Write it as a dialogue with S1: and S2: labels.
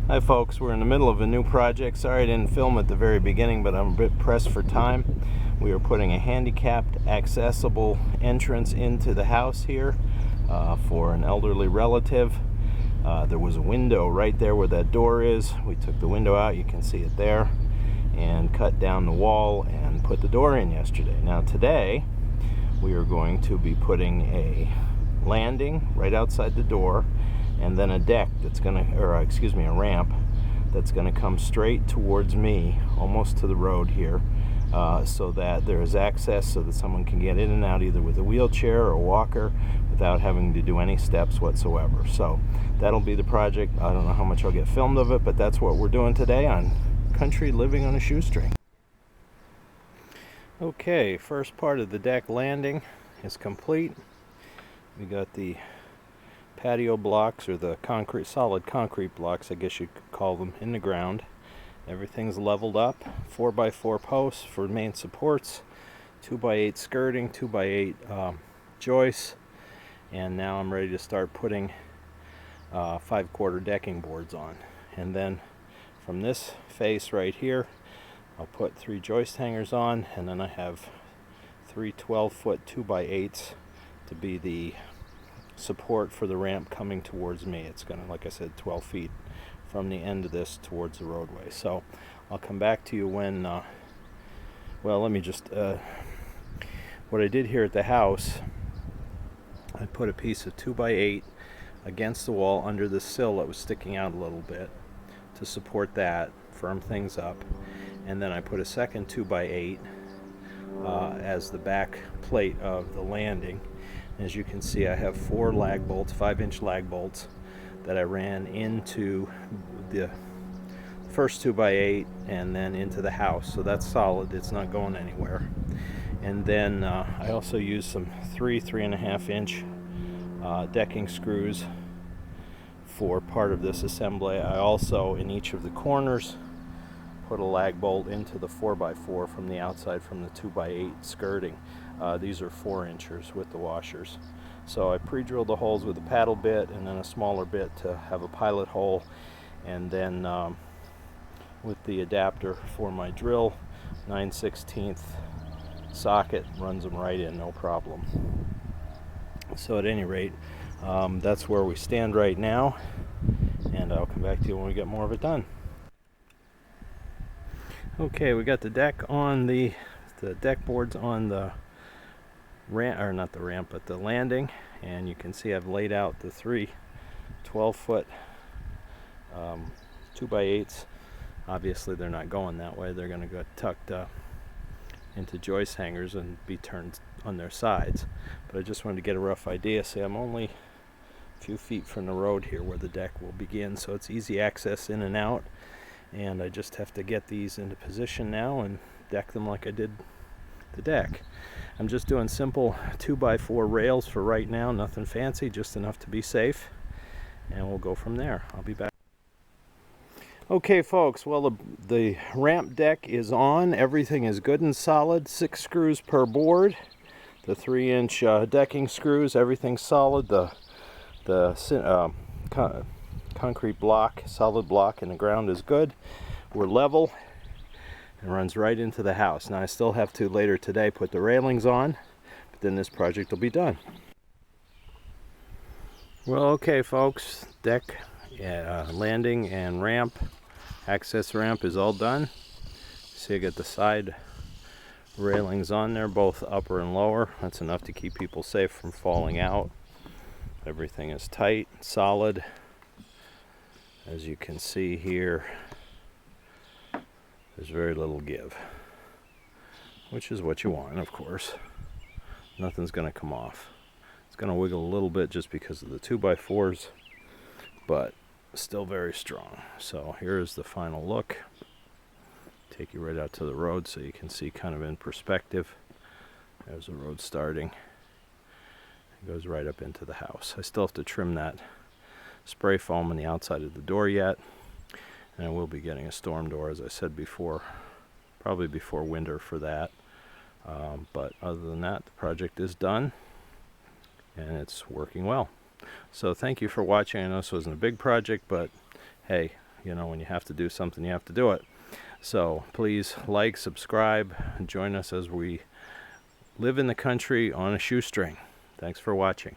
S1: Hi folks, we're in the middle of a new project. Sorry I didn't film at the very beginning, but I'm a bit pressed for time. We are putting a handicapped accessible entrance into the house here for an elderly relative. There was a window right there where that door is. We took the window out, you can see it there, and cut down the wall and put the door in yesterday. Now today we are going to be putting a landing right outside the door, and then a deck that's gonna, a ramp that's gonna come straight towards me, almost to the road here, so that there is access so that someone can get in and out either with a wheelchair or a walker without having to do any steps whatsoever. So that'll be the project. I don't know how much I'll get filmed of it, but that's what we're doing today on Country Living on a Shoestring. Okay, first part of the deck landing is complete. We got the patio blocks, or the solid concrete blocks, I guess you could call them, in the ground. Everything's leveled up. 4x4 posts for main supports, 2x8 skirting, 2x8 joists, and now I'm ready to start putting 5/4 decking boards on. And then from this face right here, I'll put 3 joist hangers on, and then I have 3 12-foot 2x8s to be the support for the ramp coming towards me. It's gonna, like I said, 12 feet from the end of this towards the roadway. So I'll come back to you when well, let me just what I did here at the house, I put a piece of 2x8 against the wall under the sill that was sticking out a little bit to support that, firm things up, and then I put a second 2x8 as the back plate of the landing. As you can see, I have 4 lag bolts, 5-inch lag bolts, that I ran into the first 2x8 and then into the house. So that's solid, it's not going anywhere. And then I also used some 3.5-inch decking screws for part of this assembly. I also, in each of the corners, put a lag bolt into the 4x4 from the outside from the 2x8 skirting. These are 4-inchers with the washers. So I pre-drilled the holes with a paddle bit and then a smaller bit to have a pilot hole, and then with the adapter for my drill, 9/16 socket runs them right in, no problem. So at any rate, that's where we stand right now, and I'll come back to you when we get more of it done. Okay, we got the deck on the deck boards on the ramp, or not the ramp, but the landing, and you can see I've laid out the 3 12-foot 2x8s. Obviously they're not going that way, they're going to get tucked into joist hangers and be turned on their sides, but I just wanted to get a rough idea. See, I'm only a few feet from the road here where the deck will begin, so it's easy access in and out, and I just have to get these into position now and deck them like I did the deck. I'm just doing simple 2x4 rails for right now, nothing fancy, just enough to be safe, and we'll go from there. I'll be back. Okay folks, well, the ramp deck is on, everything is good and solid, 6 screws per board, the 3-inch decking screws, everything's solid, the concrete block, solid block in the ground is good, we're level. It runs right into the house. Now I still have to later today put the railings on, but then this project will be done. Well, okay folks, deck, landing and ramp, access ramp is all done. See, I got the side railings on there, both upper and lower. That's enough to keep people safe from falling out. Everything is tight, solid. As you can see here, there's very little give, which is what you want, of course. Nothing's going to come off. It's going to wiggle a little bit just because of the 2x4s, but still very strong. So here is the final look. Take you right out to the road so you can see kind of in perspective. There's the road starting. It goes right up into the house. I still have to trim that spray foam on the outside of the door yet. And I will be getting a storm door, as I said before, probably before winter for that. But other than that, the project is done, and it's working well. So thank you for watching. I know this wasn't a big project, but hey, you know, when you have to do something, you have to do it. So please like, subscribe, and join us as we live in the country on a shoestring. Thanks for watching.